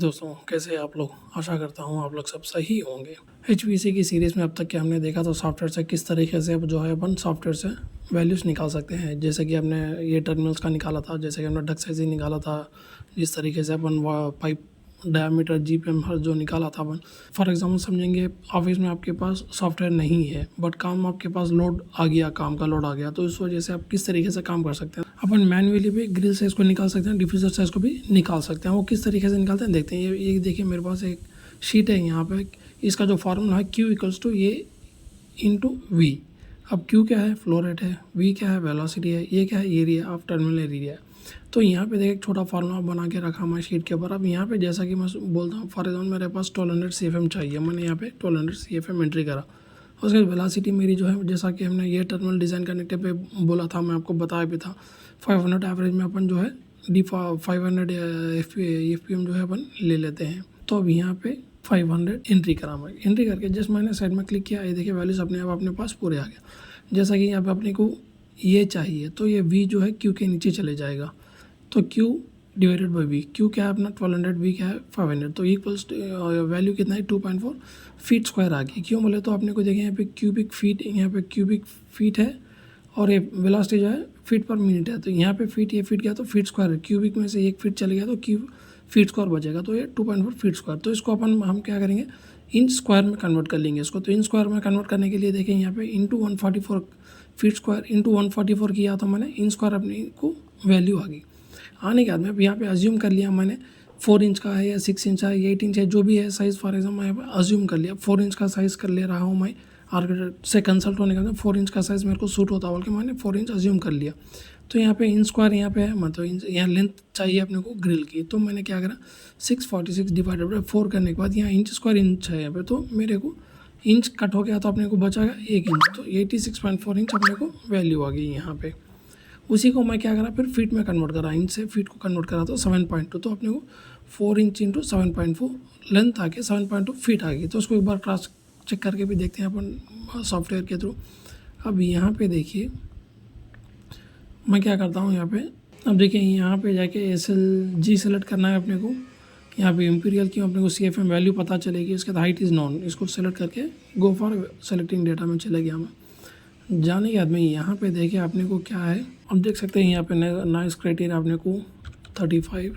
दोस्तों कैसे हैं आप लोग। आशा करता हूँ आप लोग सब सही होंगे। HPC की सीरीज़ में अब तक के हमने देखा तो सॉफ्टवेयर से किस तरीके से जो है अपन सॉफ्टवेयर से वैल्यूज़ निकाल सकते हैं। जैसे कि हमने ये टर्मिनल्स का निकाला था, जैसे कि हमने डक साइज निकाला था, जिस तरीके से अपन पाइप डायमीटर GPM हर जो निकाला था अपन। फॉर एग्जांपल समझेंगे, ऑफिस में आपके पास सॉफ्टवेयर नहीं है बट काम आपके पास लोड आ गया, काम का लोड आ गया, तो इस वजह से आप किस तरीके से काम कर सकते हैं। अपन मैन्युअली भी ग्रिल साइज को निकाल सकते हैं, डिफ्यूज़र साइज को भी निकाल सकते हैं। वो किस तरीके से निकालते हैं देखते हैं। ये देखिए मेरे पास एक शीट है यहाँ पे, इसका जो फार्मूला है Q = A × V। अब Q क्या है, फ्लो रेट है, V क्या है, वेलोसिटी है, ये क्या है, एरिया ऑफ टर्मिनल एरिया है। तो यहाँ पे देखिए एक छोटा फार्मूला बना के रखा मैं शीट के ऊपर। अब यहाँ पे जैसा कि मैं बोलता हूँ, फॉर एग्जाम्पल मेरे पास 1200 CFM चाहिए, मैंने यहाँ पे 1200 CFM एंट्री करा। उसके बाद वेलोसिटी मेरी जो है, जैसा कि हमने ये टर्मिनल डिज़ाइन करने के पे बोला था, मैं आपको बताया भी था 500 एवरेज में अपन जो है 500 FPM जो है अपन ले लेते हैं। तो अब यहाँ पे 500 एंट्री करा मैं। एंट्री करके जस्ट मैंने साइड में क्लिक किया, ये देखिए वैल्यूज़ अपने आप अपने पास पूरे आ गया। जैसा कि यहाँ पे अपने को ये चाहिए तो ये V जो है Q के नीचे चले जाएगा, तो Q / V। Q क्या है अपना 1200, V क्या है 500, तो इक्वल्स वैल्यू कितना है 2.4 फीट स्क्वायर आ गई। क्यों बोले तो आपने को देखिए यहाँ पे क्यूबिक फीट, यहाँ पे क्यूबिक फीट है और ये वेलोसिटी जो है फीट पर मिनट है। तो यहाँ पे फीट, ये फीट गया तो फीट स्क्वायर है, क्यूबिक में से 1 फीट चले गया तो फीट स्क्वायर बचेगा, तो ये 2.4 फीट स्क्वायर। तो इसको हम क्या करेंगे, इंच स्क्वायर में कन्वर्ट कर लेंगे इसको। तो इंच स्क्वायर में कन्वर्ट करने के लिए देखिए यहाँ पे × 144 फीट स्क्वायर × 144 किया तो मैंने इंच स्क्वायर अपने को वैल्यू आ गई। आने के बाद में यहाँ पे अज्यूम कर लिया मैंने 4 इंच का है या 6 इंच है या 8 इंच है, जो भी है साइज़। फॉर एग्जाम्पल यहाँ पे अज्यूम कर लिया 4 इंच का साइज़ कर ले रहा हूँ मैं। आर्किटेक्ट से कंसल्ट होने के बाद 4 इंच का साइज़ मेरे को सूट होता है बोल के मैंने 4 इंच अज्यूम कर लिया। तो यहाँ पे इंच स्क्वायर यहाँ पे है, मतलब इंच यहाँ लेंथ चाहिए अपने को ग्रिल की। तो मैंने क्या करा, 646 / 4 करने के बाद यहाँ इंच स्क्वायर इंच है यहाँ पे, तो मेरे को इंच कट हो गया तो अपने को बचाएगा 1 इंच, तो 86.4 इंच अपने को वैल्यू आ गई यहाँ पे। उसी को मैं क्या करा, फिर फीट में कन्वर्ट करा, इंच से फीट को कन्वर्ट करा तो 7.2, तो अपने को 4 इंच × 7.4 लेंथ आके 7.2 फीट आ गई। तो उसको एक बार क्रॉस चेक करके भी देखते हैं अपन सॉफ्टवेयर के थ्रू। अब यहाँ पे देखिए मैं क्या करता हूँ यहाँ पे, अब देखिए यहाँ पे जाके SLG सेलेक्ट करना है अपने को। यहाँ पे इम्पीरियल की अपने को CFM वैल्यू पता चलेगी, उसके बाद हाइट इज़ नॉन, इसको सेलेक्ट करके गो फॉर सेलेक्टिंग डेटा में चले गया मैं। जाने के बाद में यहाँ पे देखिए अपने को क्या है, अब देख सकते हैं यहाँ पे नॉइस क्राइटेरिया अपने को 35,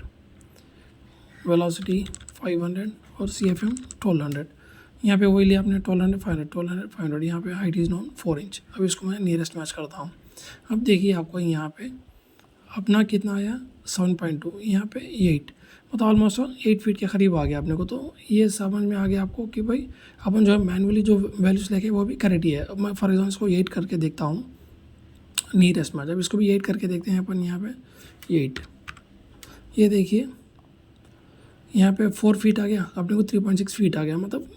वेलोसिटी 500 और CFM 1200। यहाँ पे वही लिया आपने 1200 500 1200 500। यहाँ पे हाइट इज़ नॉन 4 इंच। अब इसको मैं नियरेस्ट मैच करता हूँ। अब देखिए आपको यहाँ पे अपना कितना आया 7.2, यहाँ पे 8, मतलब ऑलमोस्ट 8 फीट के करीब आ गया अपने को। तो ये समझ में आ गया आपको कि भाई अपन जो है मैनुअली जो वैल्यूज़ लेके वो भी करेक्ट ही है। अब मैं फॉर एग्जाम्पल इसको 8 करके देखता हूँ नियरेस्ट मैच। अब इसको भी 8 करके देखते हैं अपन। यहाँ पे 8, ये देखिए यहाँ पे 4 फीट आ गया अपने को, 3.6 फीट आ गया, मतलब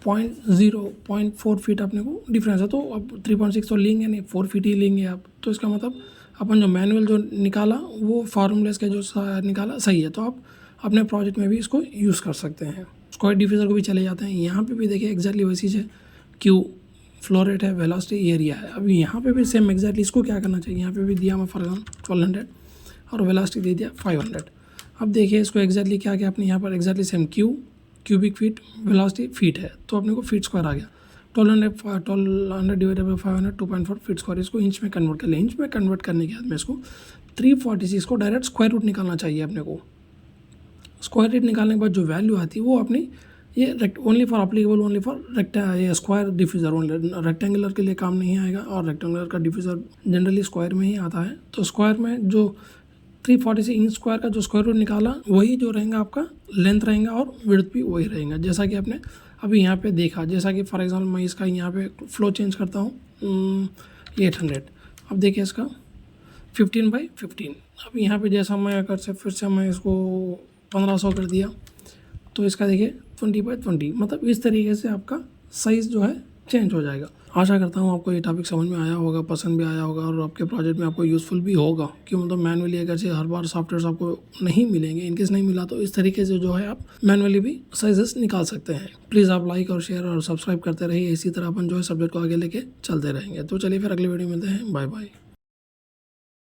0.4 फीट अपने को डिफरेंस है। तो अब 3.6 तो लेंगे नहीं, 4 फीट ही लेंगे आप। तो इसका मतलब अपन जो मैनुअल जो निकाला वो फार्मूलेस के जो निकाला सही है। तो आप अपने प्रोजेक्ट में भी इसको यूज़ कर सकते हैं। स्क्वायर डिफ्यूज़र को भी चले जाते हैं। यहाँ पे भी देखिए एग्जैक्टली वैसी है, Q फ्लो रेट है, वेलोसिटी एरिया है। अब यहाँ पे भी सेम एग्जैक्टली इसको क्या करना चाहिए, यहाँ पे भी दिया मैं फॉर एग्जाम्पल 1200 और वेलोसिटी दे दिया 500। अब देखिए इसको एग्जैक्टली क्या अपने यहाँ पर exactly same cubic feet, velocity feet है, तो अपने को फीट स्क्वायर आ गया। 1200 / 500 2.4 फीट स्क्वायर। इसको इंच में कन्वर्ट कर लें। इंच में कन्वर्ट करने के बाद में इसको 346 को डायरेक्ट स्क्वायर रूट निकालना चाहिए अपने को। स्क्वायर रूट निकालने के बाद जो वैल्यू आती है वो अपनी ये only for applicable only for ये स्क्वायर डिफ्यूज़र ओनली, रेक्टेंगुलर के लिए काम नहीं आएगा। और रेक्टेंगुलर का डिफ्यूज़र जनरली स्क्वायर में ही आता है। तो स्क्वायर में जो 346 इंच स्क्वायर का जो स्क्वायर रूट निकाला वही जो रहेगा आपका लेंथ रहेगा और विड्थ भी वही रहेगा, जैसा कि आपने अभी यहाँ पे देखा। जैसा कि फॉर एग्जांपल मैं इसका यहाँ पे फ्लो चेंज करता हूँ 800। अब देखिए इसका 15/15। अब यहाँ पे जैसा मैं अगर से फिर से मैं इसको 1500 कर दिया तो इसका देखिए 20/20, मतलब इस तरीके से आपका साइज़ जो है चेंज हो जाएगा। आशा करता हूँ आपको ये टॉपिक समझ में आया होगा, पसंद भी आया होगा और आपके प्रोजेक्ट में आपको यूज़फुल भी होगा। क्यों, मतलब मैनुअली अगर से हर बार सॉफ्टवेयर आपको नहीं मिलेंगे, इनकेस नहीं मिला तो इस तरीके से जो है आप मैनुअली भी साइजेस निकाल सकते हैं। प्लीज़ आप लाइक और शेयर और सब्सक्राइब करते रहिए। इसी तरह अपन जो है सब्जेक्ट को आगे लेके चलते रहेंगे। तो चलिए फिर अगले वीडियो में मिलते हैं। Bye bye.